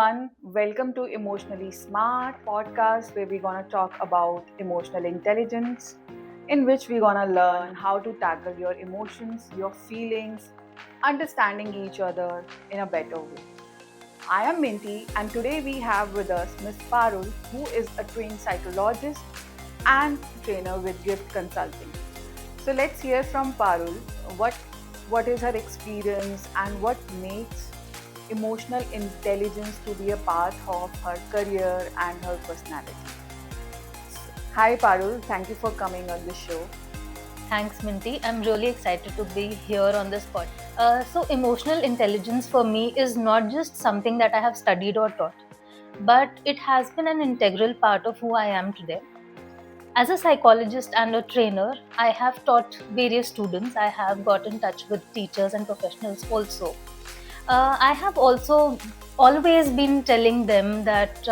everyone. Welcome to Emotionally Smart podcast where we're going to talk about emotional intelligence in which we're going to learn how to tackle your emotions, your feelings, understanding each other in a better way. I am Minty and today we have with us Miss Parul who is a trained psychologist and trainer with Gift Consulting. So let's hear from Parul what what is her experience and what makes emotional intelligence to be a part of her career and her personality. Hi Parul, thank you for coming on the show. Thanks, Minty. I'm really excited to be here on this pod. So, emotional intelligence for me is not just something that I have studied or taught, but it has been an integral part of who I am today. As a psychologist and a trainer, I have taught various students. I have got in touch with teachers and professionals also. I have also always been telling them that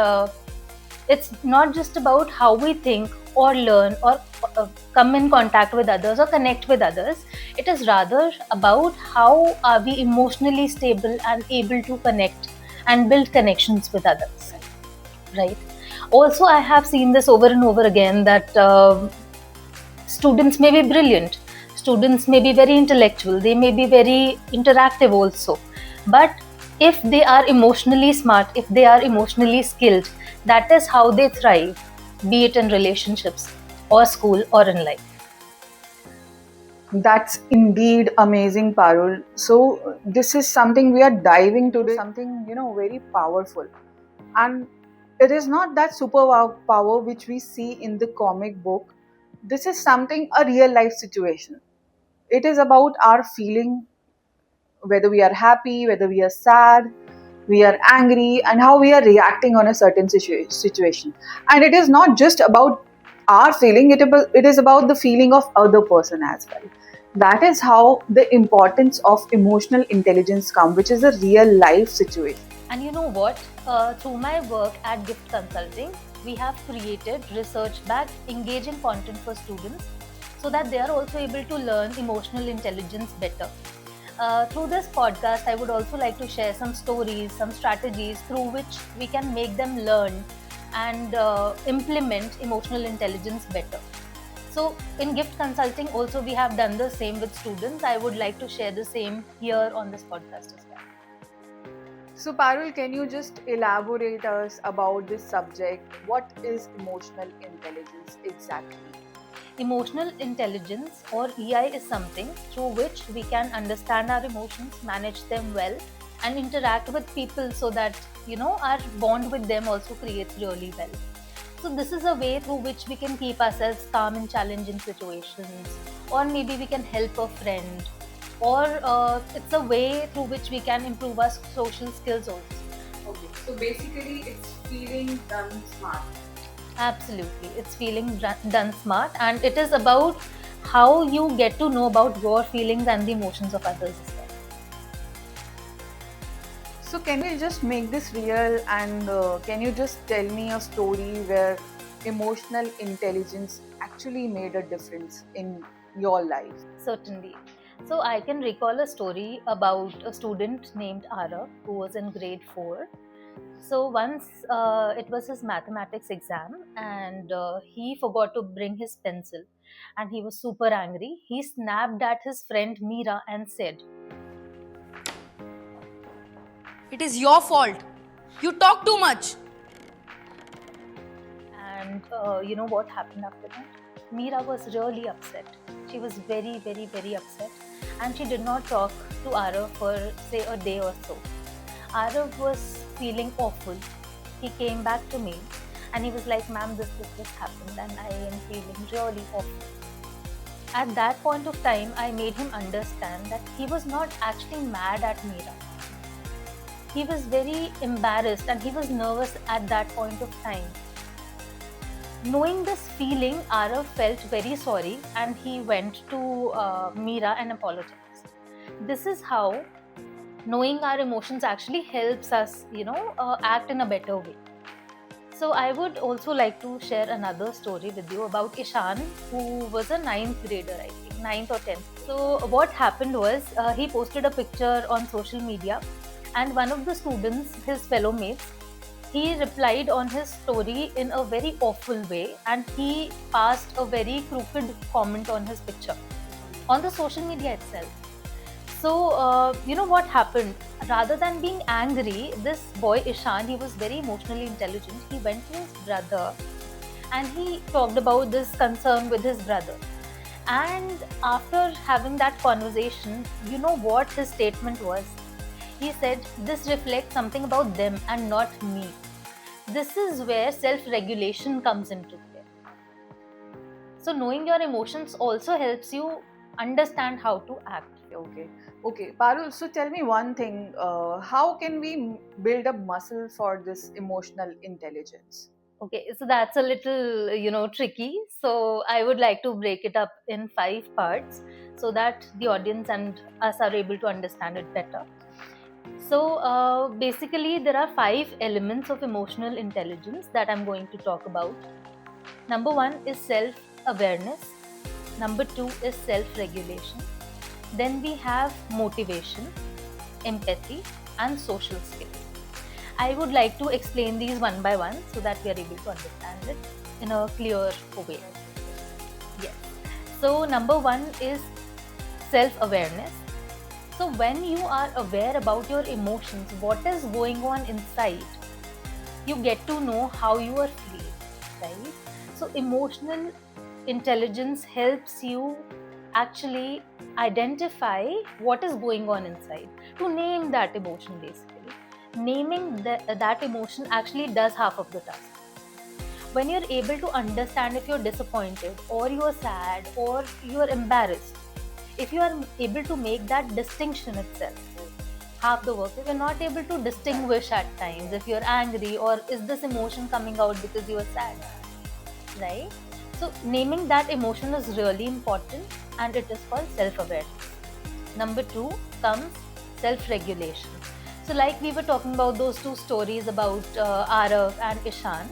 it's not just about how we think or learn or come in contact with others or connect with others. It is rather about how are we emotionally stable and able to connect and build connections with others, right? Also, I have seen this over and over again that students may be brilliant, students may be very intellectual, they may be very interactive also, but if they are emotionally smart, if they are emotionally skilled, that is how they thrive, be it in relationships or school or in life. That's indeed amazing, Parul. So this is something we are diving today, something very powerful, and it is not that power which we see in the comic book. This is something a real life situation. It is about our feeling, whether we are happy, whether we are sad, we are angry, and how we are reacting on a certain situation. And it is not just about our feeling, it is about the feeling of other person as well. That is how the importance of emotional intelligence come, which is a real life situation. And you know what? Through my work at Gift Consulting, we have created research backed, engaging content for students so that they are also able to learn emotional intelligence better. Through this podcast, I would also like to share some stories, some strategies through which we can make them learn and implement emotional intelligence better. So, in Gift Consulting, also we have done the same with students. I would like to share the same here on this podcast as well. So, Parul, can you just elaborate us about this subject? What is emotional intelligence exactly? Emotional intelligence or EI is something through which we can understand our emotions, manage them well, and interact with people so that our bond with them also creates really well. So this is a way through which we can keep ourselves calm in challenging situations, or maybe we can help a friend, or it's a way through which we can improve our social skills also. Okay, so basically, it's feeling done smart. Absolutely. It's feeling done smart, and it is about how you get to know about your feelings and the emotions of others as well. So, can we just make this real and can you just tell me a story where emotional intelligence actually made a difference in your life? Certainly. So I can recall a story about a student named Arav who was in grade 4. So once it was his mathematics exam, and he forgot to bring his pencil, and he was super angry. He snapped at his friend Meera and said, It is your fault. You talk too much. and you know what happened after that? Meera was really upset. She was very, very, very upset, and she did not talk to Arav for say a day or so. Arav was feeling awful. He came back to me and he was like, "Ma'am, this happened and I am feeling really awful." At that point of time, I made him understand that he was not actually mad at Meera. He was very embarrassed and he was nervous at that point of time. Knowing this feeling, Arav felt very sorry and he went to Meera and apologized. This is how knowing our emotions actually helps us, act in a better way. So I would also like to share another story with you about Ishan, who was a ninth grader, I think, ninth or 10th. So what happened was he posted a picture on social media, and one of the students, his fellow mates, he replied on his story in a very awful way, and he passed a very crooked comment on his picture on the social media itself. So, you know what happened? Rather than being angry, this boy Ishan, he was very emotionally intelligent. He went to his brother and he talked about this concern with his brother. And after having that conversation, you know what his statement was? He said, "This reflects something about them and not me." This is where self regulation comes into play. So, knowing your emotions also helps you understand how to act. Okay. Parul, so tell me one thing. How can we build a muscle for this emotional intelligence? Okay, so that's a little, tricky. So I would like to break it up in 5 parts so that the audience and us are able to understand it better. So basically, there are 5 elements of emotional intelligence that I'm going to talk about. Number one is self awareness. Number two is self regulation. Then we have motivation, empathy, and social skills. I would like to explain these one by one so that we are able to understand it in a clear way. Yes. So, number one is self awareness. So, when you are aware about your emotions, what is going on inside, you get to know how you are feeling, right? So, emotional intelligence helps you actually identify what is going on inside, to name that emotion basically. Naming that emotion actually does half of the task. When you're able to understand if you're disappointed or you're sad or you're embarrassed, if you are able to make that distinction itself, half the work. If you're not able to distinguish at times if you're angry or is this emotion coming out because you are sad, right? So naming that emotion is really important, and it is called self-awareness. Number two comes self-regulation. So like we were talking about those two stories about Arav and Ishan,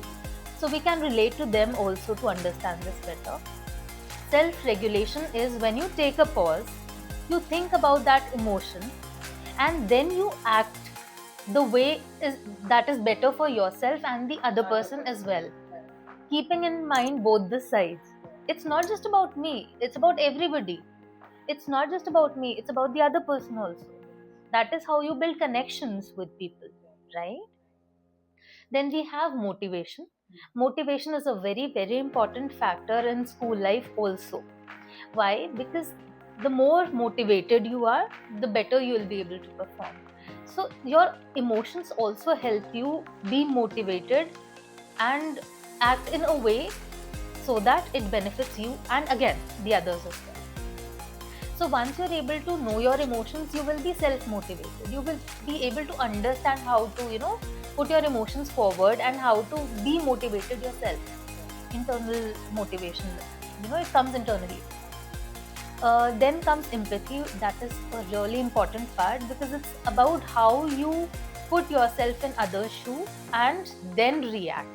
so we can relate to them also to understand this better. Self-regulation is when you take a pause, you think about that emotion, and then you act the way that is better for yourself and the other person as well, keeping in mind both the sides. It's not just about me, it's about everybody. It's not just about me, it's about the other person also. That is how you build connections with people, right? Then we have motivation. Motivation is a very, very important factor in school life also. Why? Because the more motivated you are, the better you will be able to perform. So, your emotions also help you be motivated and act in a way so that it benefits you and again the others as well. So once you're able to know your emotions, you will be self-motivated. You will be able to understand how to, put your emotions forward and how to be motivated yourself. Internal motivation, it comes internally. Then comes empathy. That is a really important part because it's about how you put yourself in others' shoes and then react.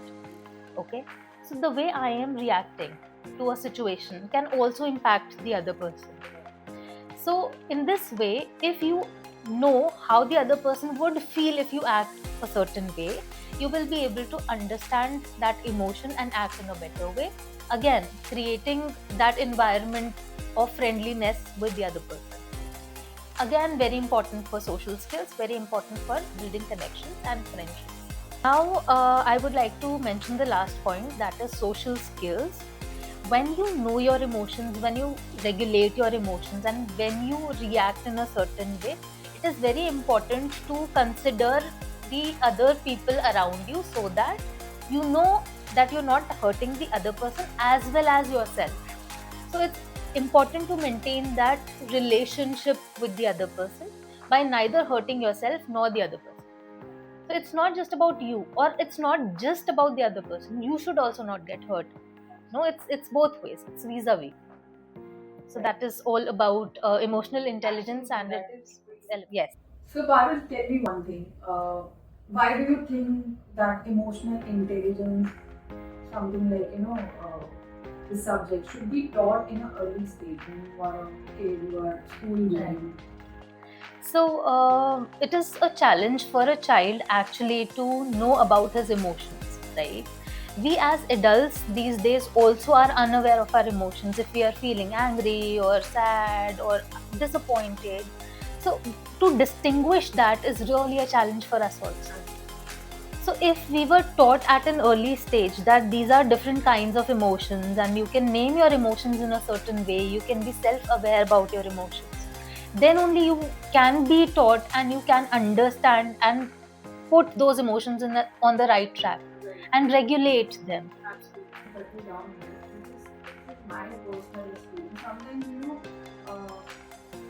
Okay, so the way I am reacting to a situation can also impact the other person. So, in this way, if you know how the other person would feel if you act a certain way, you will be able to understand that emotion and act in a better way. Again, creating that environment of friendliness with the other person. Again, very important for social skills, very important for building connections and friendships. Now, I would like to mention the last point, that is social skills. When you know your emotions, when you regulate your emotions, and when you react in a certain way, it is very important to consider the other people around you so that you know that you're not hurting the other person as well as yourself. So it's important to maintain that relationship with the other person by neither hurting yourself nor the other person. So it's not just about you, or it's not just about the other person. You should also not get hurt. No, it's both ways. It's vis-a-vis. So that is all about emotional intelligence, and yes. So, Parul, tell me one thing. Why do you think that emotional intelligence, something like, the subject, should be taught in an early stage when you are a kid, you are school going? So it is a challenge for a child actually to know about his emotions, right? We as adults these days also are unaware of our emotions if we are feeling angry or sad or disappointed. So to distinguish that is really a challenge for us also. So if we were taught at an early stage that these are different kinds of emotions and you can name your emotions in a certain way, you can be self-aware about your emotions, then only you can be taught and you can understand and put those emotions on the right track and regulate them. Absolutely, cut me down here. This is my personal experience. Sometimes, uh,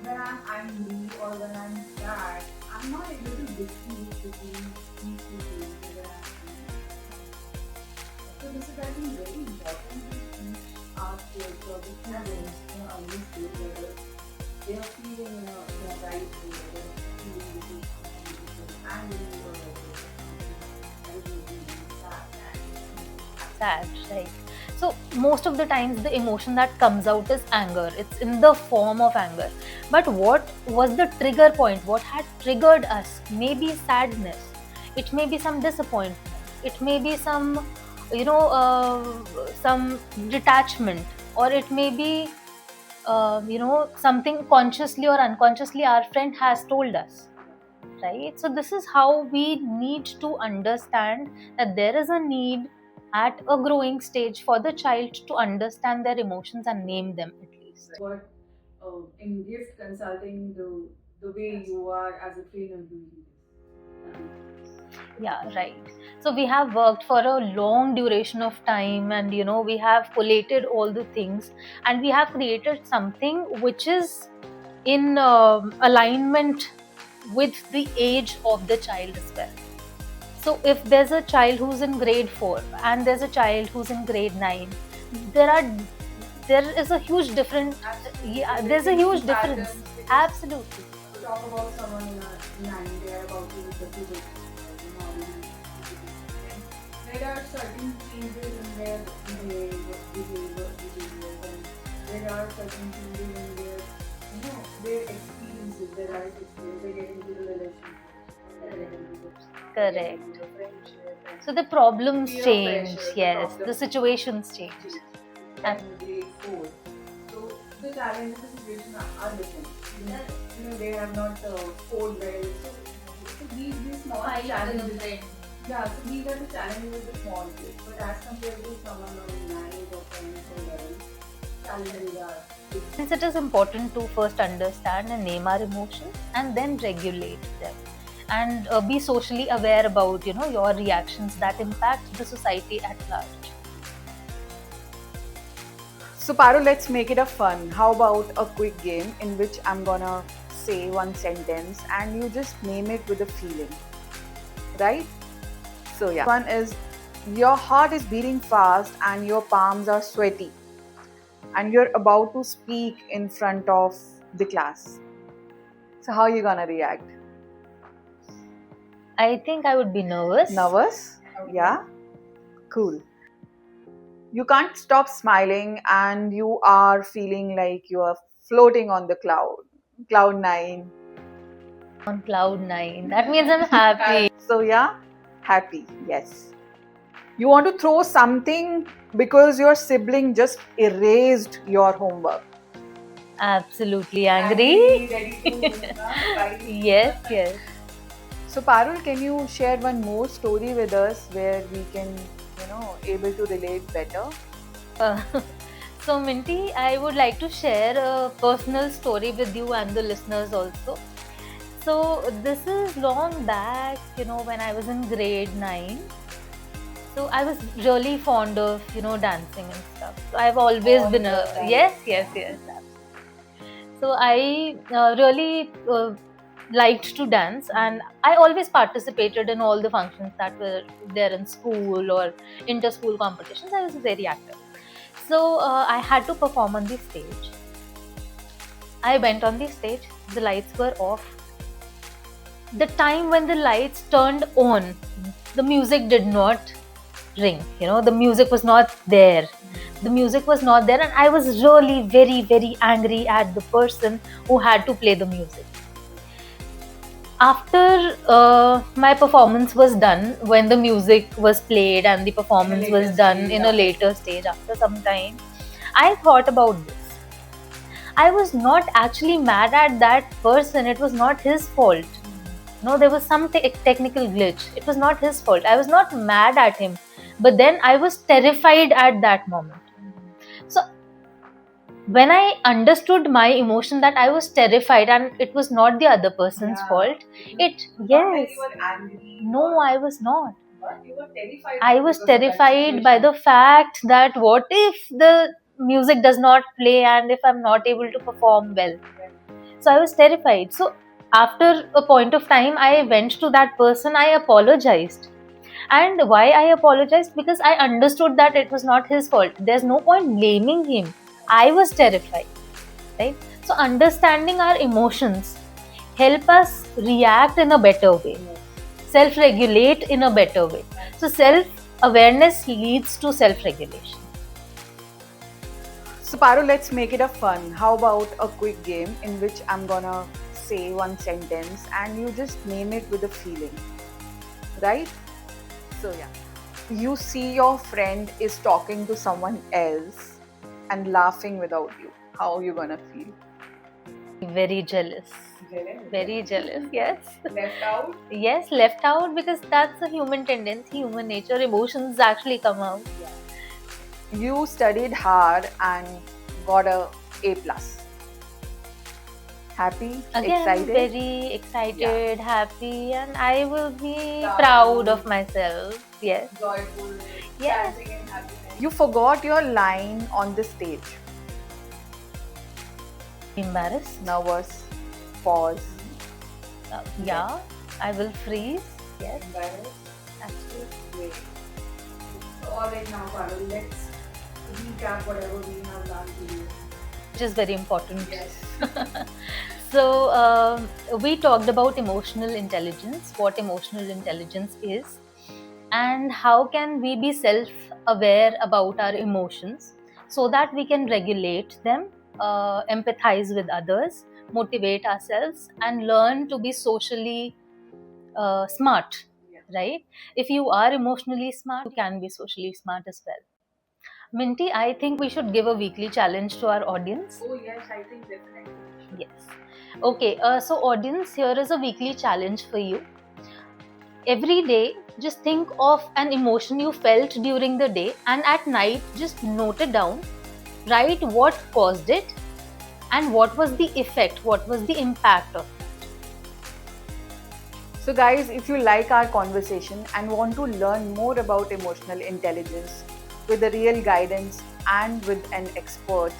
when I'm angry or when I'm sad, I'm not able to distinguish between these two things whether I'm angry. So this is, I think, very important to teach our kids or the students in an early stage whether they are feeling in a right way, whether they're feeling angry or whether they're feeling sad. Sad, right? So most of the times the emotion that comes out is anger. It's in the form of anger. But what was the trigger point? What had triggered us? Maybe sadness. It may be some disappointment. It may be some, some detachment, or it may be, something consciously or unconsciously our friend has told us, right? So this is how we need to understand that there is a need at a growing stage for the child to understand their emotions and name them at least. But in gift consulting, the way you are as a trainer doing this. Yeah, right. So we have worked for a long duration of time, and we have collated all the things, and we have created something which is in alignment with the age of the child as well. So if there's a child who's in grade 4 and there's a child who's in grade 9, there are there is a huge difference. Yeah, there's a huge difference. Absolutely. Talk about someone in a 9, they are about to hit the puberty. There are certain changes in their behavior, and there are certain changes in their experiences, their life experience. They get into the relationship, they get into the Correct. friendship. So the problems Peer change, pressure, yes, problems the situations change. and grade 4. So the challenges, the situation are different. They have not scored well. So these small challenges. Yeah, so these are the challenges with the small kids. But as compared to someone on 9 or 10 or 11, challenges are different. Since it is important to first understand and name our emotions and then regulate them, and be socially aware about your reactions that impact the society at large. So Paru, let's make it a fun. How about a quick game in which I'm gonna say one sentence and you just name it with a feeling, right? So yeah, one is your heart is beating fast and your palms are sweaty and you're about to speak in front of the class. So how are you gonna react? I think I would be nervous. Nervous? Yeah? Cool. You can't stop smiling and you are feeling like you are floating on the cloud 9. On cloud 9. That means I'm happy. So yeah, happy, yes. You want to throw something because your sibling just erased your homework. Absolutely angry. Ready to Yes, yes. So Parul, can you share one more story with us where we can, able to relate better? Uh, so Minty, I would like to share a personal story with you and the listeners also. So this is long back, when I was in grade 9. So I was really fond of, dancing and stuff. So I've always been a yes. So I really liked to dance, and I always participated in all the functions that were there in school or inter-school competitions. I was very active. So I had to perform on the stage. I went on the stage. The lights were off. The time when the lights turned on, the music did not ring. The music was not there. And I was really very, very angry at the person who had to play the music. After my performance was done, when the music was played and the performance was done in a later stage, after some time, I thought about this. I was not actually mad at that person. It was not his fault. No, there was some technical glitch. It was not his fault. I was not mad at him. But then I was terrified at that moment. So when I understood my emotion, that I was terrified and it was not the other person's fault, yes. You were angry. No, I was not. But you were terrified. I was because of that terrified by situation. the fact that what if the music does not play and if I'm not able to perform well. So I was terrified. So after a point of time, I went to that person, I apologized. And why I apologized? Because I understood that it was not his fault. There's no point blaming him. I was terrified, right? So understanding our emotions help us react in a better way, self-regulate in a better way. So self-awareness leads to self-regulation. So, Paru, let's make it a fun. How about a quick game in which I'm gonna say one sentence and you just name it with a feeling, right? So, yeah. You see your friend is talking to someone else and laughing without you. How are you gonna feel? Very jealous. Very jealous, yes. Left out? Yes, left out, because that's a human tendency, human nature. Emotions actually come out. You studied hard and got a A plus. Happy? Again, Excited? very excited, happy, and I will be Proud. proud of myself. Yes. Joyful. Yes. Dancing in happiness. You forgot your line on the stage. Embarrassed? Nervous. Pause. Yeah. I will freeze. Yes. Embarrassed. Absolutely. Wait. So, alright now, Parul, let's recap whatever we have done today. Which is very important. Yes. So we talked about emotional intelligence, what emotional intelligence is, and how can we be self-aware about our emotions so that we can regulate them, empathize with others, motivate ourselves, and learn to be socially smart. Yeah. Right? If you are emotionally smart, you can be socially smart as well. Minty, I think we should give a weekly challenge to our audience. Oh yes, I think definitely. Yes. Okay, so audience, here is a weekly challenge for you. Every day, just think of an emotion you felt during the day, and at night, just note it down. Write what caused it and what was the effect, what was the impact of it. So, guys, if you like our conversation and want to learn more about emotional intelligence with the real guidance and with an expert,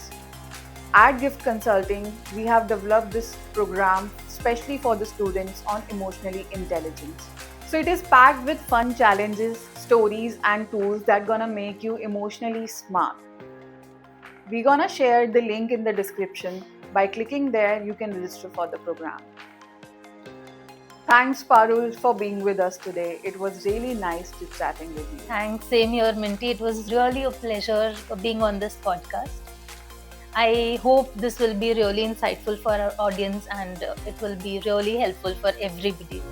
at Gift Consulting, we have developed this program especially for the students on emotionally intelligence. So it is packed with fun challenges, stories, and tools that gonna make you emotionally smart. We're gonna share the link in the description. By clicking there, you can register for the program. Thanks, Parul, for being with us today. It was really nice to chatting with you. Thanks, same here, Minty. It was really a pleasure being on this podcast. I hope this will be really insightful for our audience and it will be really helpful for everybody.